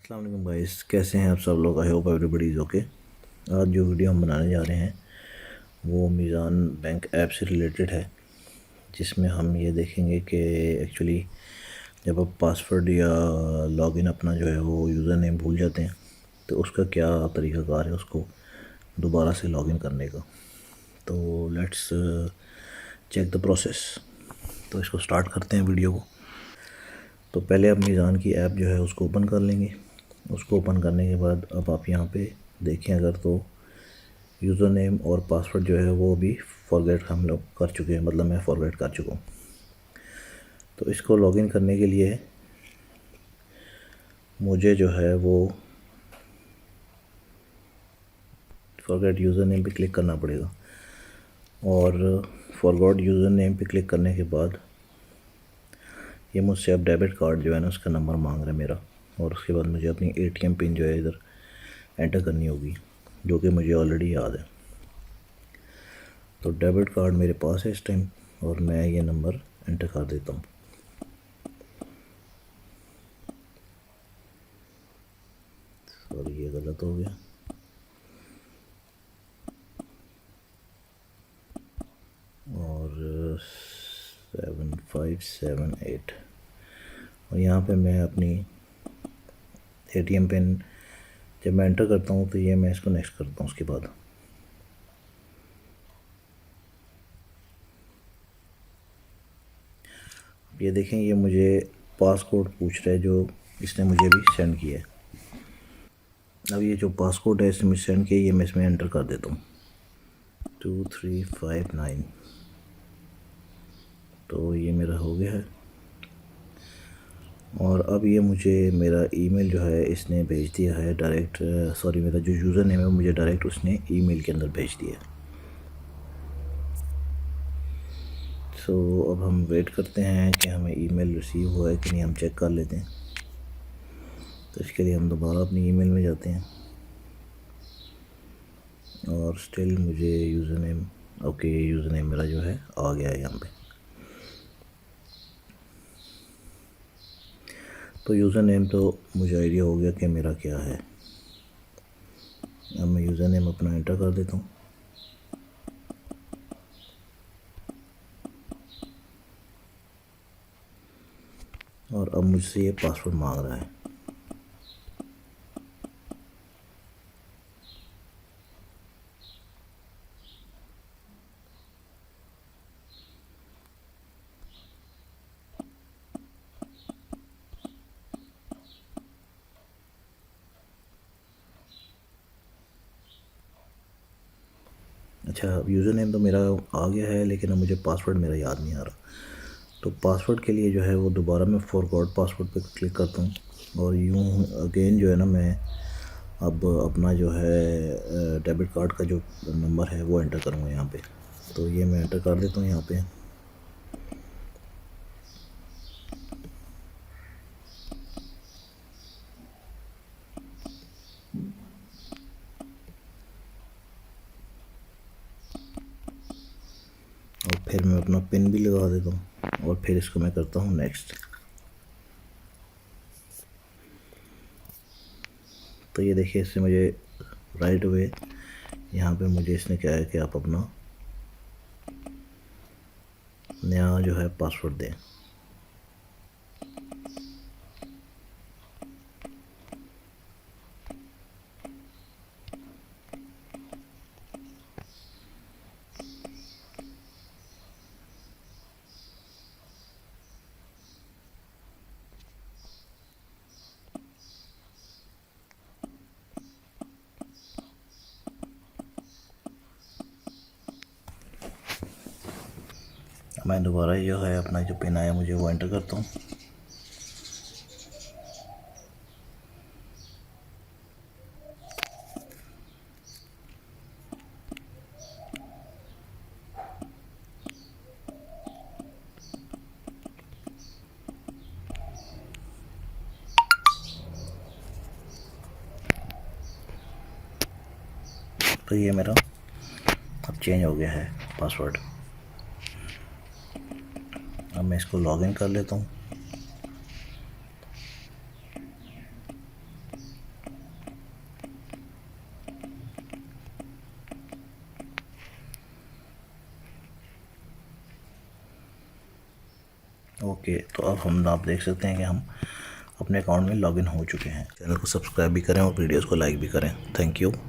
अस्सलाम वालेकुम गाइस, कैसे हैं आप सब लोग। I hope everybody is okay. आज जो वीडियो हम बनाने जा रहे हैं वो मीज़ान बैंक ऐप से रिलेटेड है, जिसमें हम ये देखेंगे कि एक्चुअली जब आप पासवर्ड या लॉगिन अपना जो है वो यूज़र नेम भूल जाते हैं तो उसका क्या तरीक़ाकार है उसको दोबारा से लॉगिन करने का। तो लेट्स चेक द प्रोसेस। तो इसको स्टार्ट करते हैं वीडियो को। तो पहले आप मीज़ान की ऐप जो है उसको ओपन कर लेंगे। उसको ओपन करने के बाद अब आप यहाँ पे देखें अगर तो यूज़र नेम और पासवर्ड जो है वो भी फॉरगेट हम लोग कर चुके हैं, मतलब मैं फॉरगेट कर चुका हूँ। तो इसको लॉगिन करने के लिए मुझे जो है वो फॉरगेट यूज़र नेम पे क्लिक करना पड़ेगा और फॉरगॉट यूज़र नेम पे क्लिक करने के बाद ये मुझसे अब डेबिट कार्ड जो है ना उसका नंबर मांग रहा है मेरा, और उसके बाद मुझे अपनी एटीएम पिन जो है इधर एंटर करनी होगी, जो कि मुझे ऑलरेडी याद है। तो डेबिट कार्ड मेरे पास है इस टाइम और मैं ये नंबर एंटर कर देता हूँ। सॉरी, ये गलत हो गया। और 7578 और यहाँ पे मैं अपनी एटीएम पिन जब मैं एंटर करता हूँ तो ये मैं इसको नेक्स्ट करता हूँ। उसके बाद ये देखें, ये मुझे पासकोड पूछ रहा है जो इसने मुझे भी सेंड किया है। अब ये जो पासकोड है इसने मुझे सेंड किया, ये मैं इसमें एंटर कर देता हूँ 2359। तो ये मेरा हो गया है और अब ये मुझे मेरा ईमेल जो है इसने भेज दिया है डायरेक्ट। सॉरी, मेरा जो यूज़र नेम है वो मुझे डायरेक्ट उसने ईमेल के अंदर भेज दिया। सो अब हम वेट करते हैं कि हमें ईमेल रिसीव हुआ है कि नहीं, हम चेक कर लेते हैं। तो इसके लिए हम दोबारा अपनी ईमेल में जाते हैं और स्टिल मुझे user name, okay, user name मेरा जो है आ गया है यहाँ पे। तो यूज़र नेम तो मुझे आइडिया हो गया कि मेरा क्या है। अब मैं यूज़र नेम अपना एंटर कर देता हूँ और अब मुझसे ये पासवर्ड मांग रहा है। अच्छा, यूज़र नेम तो मेरा आ गया है, लेकिन अब मुझे पासवर्ड मेरा याद नहीं आ रहा। तो पासवर्ड के लिए जो है वो दोबारा मैं फॉरगॉट पासवर्ड पे क्लिक करता हूँ और यूँ अगेन जो है ना मैं अब अपना जो है डेबिट कार्ड का जो नंबर है वो एंटर करूँगा यहाँ पे। तो ये मैं एंटर कर देता हूँ यहाँ पे। और फिर मैं अपना पिन भी लगा देता हूँ और फिर इसको मैं करता हूँ नेक्स्ट। तो ये देखिए, इससे मुझे राइट अवे यहाँ पे मुझे इसने कहा है कि आप अपना नया जो है पासवर्ड दें। मैं दोबारा जो है अपना जो पिन आया मुझे वो एंटर करता हूँ। तो ये मेरा अब चेंज हो गया है पासवर्ड। अब मैं इसको लॉगिन कर लेता हूँ। ओके, तो अब आप देख सकते हैं कि हम अपने अकाउंट में लॉगिन हो चुके हैं। चैनल को सब्सक्राइब भी करें और वीडियोस को लाइक भी करें। Thank you.